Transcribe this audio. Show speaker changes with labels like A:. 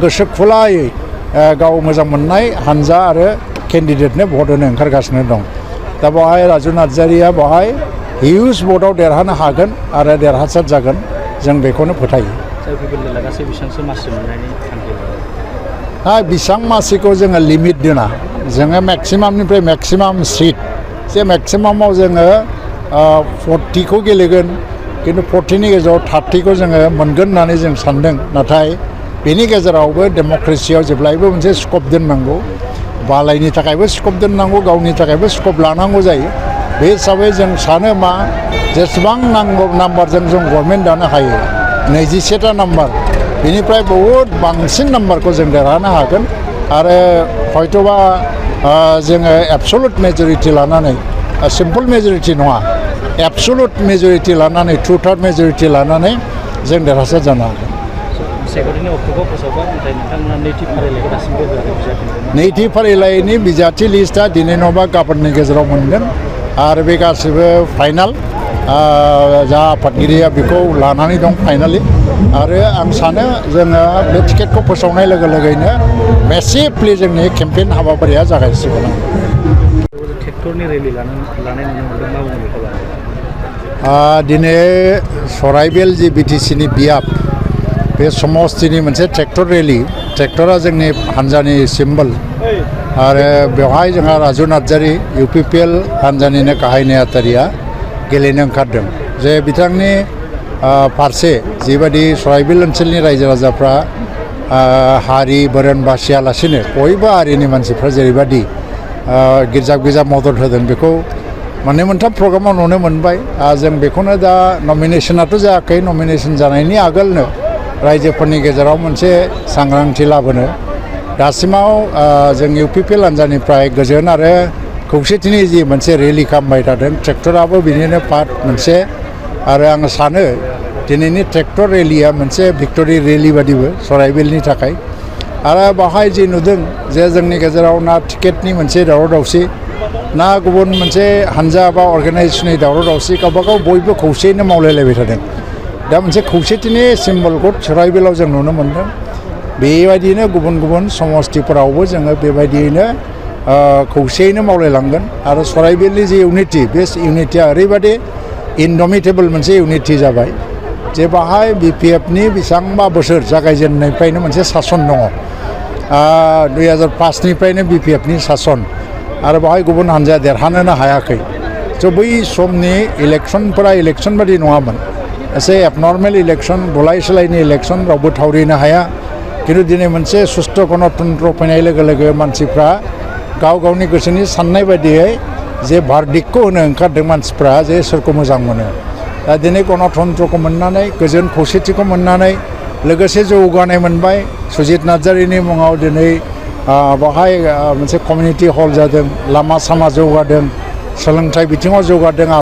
A: गोसो खुलायै गाव मोजां मोननाय हानजा आरो केन्डिडेटनो भट होनो ओंखारगासिनो दं दा बेवहाय राजु नार्जारिया बेवहाय हिउज भटआव देरहानो हागोन आरो देरहासार जागोन जों बेखौनो फोथायो बेसेबां मासिखौ जोङो लिमिट दोना जोङो मेक्सिमामनिफ्राय मेक्सिमाम सिट जे मेक्सिमामाव जोङो 40खौ गेलेगोन खिन्थु 40नि गेजेराव 30खौ जोङो मोनगोन होननानै जों सान्दों नाथाय बेनि गेजेरावबो डेम'क्रेसियाव जेब्लायबो मोनसे स्कप दोननांगौ बालायनि थाखायबो स्कप दोननांगौ गावनि थाखायबो स्कप लानांगौ जायो बे हिसाबै जों सानो मा जेसेबां नांगौ नाम्बारजों जों गभर्नमेन्ट दानो हायो 21टा नाम्बार बेनिफ्राय बहुद बांसिन नाम्बारखौ जों देरहानो हागोन आरो हयथ'बा जोङो एबसलुट मेजरिटि लानानै सिम्पल मेजरिटि नङा एबसलुट मेजरिटि लानानै 2/3 मेजरिटि लानानै जों देरहासार जानो हागोन नैथि फारिलाइनि बिजाथि लिस्टआ दिनै नङाबा गाबोननि गेजेराव मोनगोन आरो बे गासिबो फाइनाल जा आफादगिरिया बेखौ लानानै दं फाइनालि आरो आं सानो जोङो बे टिकेटखौ फोसावनाय लोगो लोगोनो मेसिभलि जोंनि केम्पेइन हाबाफारिया जागायसिगोन दिनै सराइबिल जि बिटिसिनि बियाब बे समस्तिनि मोनसे ट्रेक्टर रेलि ट्रेक्टरा जोंनि हान्जानि सिम्बल आरो बेवहाय जोंहा राजु नार्जारि UPPL हान्जानिनो गाहाय नेहाथारिया गेलेनो ओंखारदों जे बिथांनि फारसे जिबायदि सराइबिल ओनसोलनि रायजो राजाफ्रा हारि बोरोन बासियालासिनो बयबो हारिनि मानसिफ्रा जेरैबायदि गिर्जा गिर्जा मदद होदों बेखौ मोननै मोनथाम प्रग्रामाव नुनो मोनबाय जों बेखौनो दा नमिनेसनाथ' जायाखै नमिनेसन जानायनि आगोलनो रायजोफोरनि गेजेराव मोनसे सांग्रांथि लाबोनो दासिमाव जों UPPL हान्जानिफ्राय गोजोन आरो खौसेथिनि जि मोनसे रेलि खालामबाय थादों ट्रेक्टराबो बिनिनो पार्ट मोनसे आरो आं सानो दिनैनि ट्रेक्टर रेलिया मोनसे भिक्टरि रेलि बादिबो सराइबिलनि थाखाय आरो बावहाय जि नुदों जे जोंनि गेजेराव ना टिकेटनि मोनसे दावराव दावसि ना गुबुन मोनसे हानजा बा अर्गानाइजेसननि दावराव दावसि गावबागाव बयबो खौसेयैनो मावलायलायबाय थादों दा मोनसे खौसेथिनि सिम्बलखौ सराइबिलाव जों नुनो मोन्दों बेबायदिनो गुबुन गुबुन समस्तिफोरावबो जोङो बेबायदियैनो खौसेयैनो मावलायलांगोन आरो सराइबिलनि जि इउनिटि बे इउनिटिया ओरैबायदि इनडमिटेबल मोनसे इउनिटि जाबाय जे बाहाय BPFनि बेसेबांबा बोसोर जागायजेननायनिफ्रायनो मोनसे सासन दङ 2005निफ्रायनो BPFनि सासन आरो बाहाय गुबुन हान्जाया देरहानोनो हायाखै स' बै समनि इलेक्सनफोरा इलेक्सन बादि नङामोन एसे एबनर्मेल इलेक्सन बुलाय सोलायनि इलेक्सन रावबो थावरिनो हाया खिन्थु दिनै मोनसे सुस्थ' गणतन्त्र फैनाय लोगो लोगो मानसिफ्रा गाव गावनि गोसोनि साननाय बायदियै जे भार्डिक्टखौ होनो ओंखारदों मानसिफ्रा जे सोरखौ मोजां मोनो दा दिनै गणतन्त्रखौ मोननानै गोजोन खौसेथिखौ मोननानै लोगोसे जौगानाय मोनबाय सुजित नार्जारिनि मुङाव दिनै बाहाय मोनसे कमिउनिटि हल जादों लामा सामा जौगादों सोलोंथाइ बिथिङाव जौगादों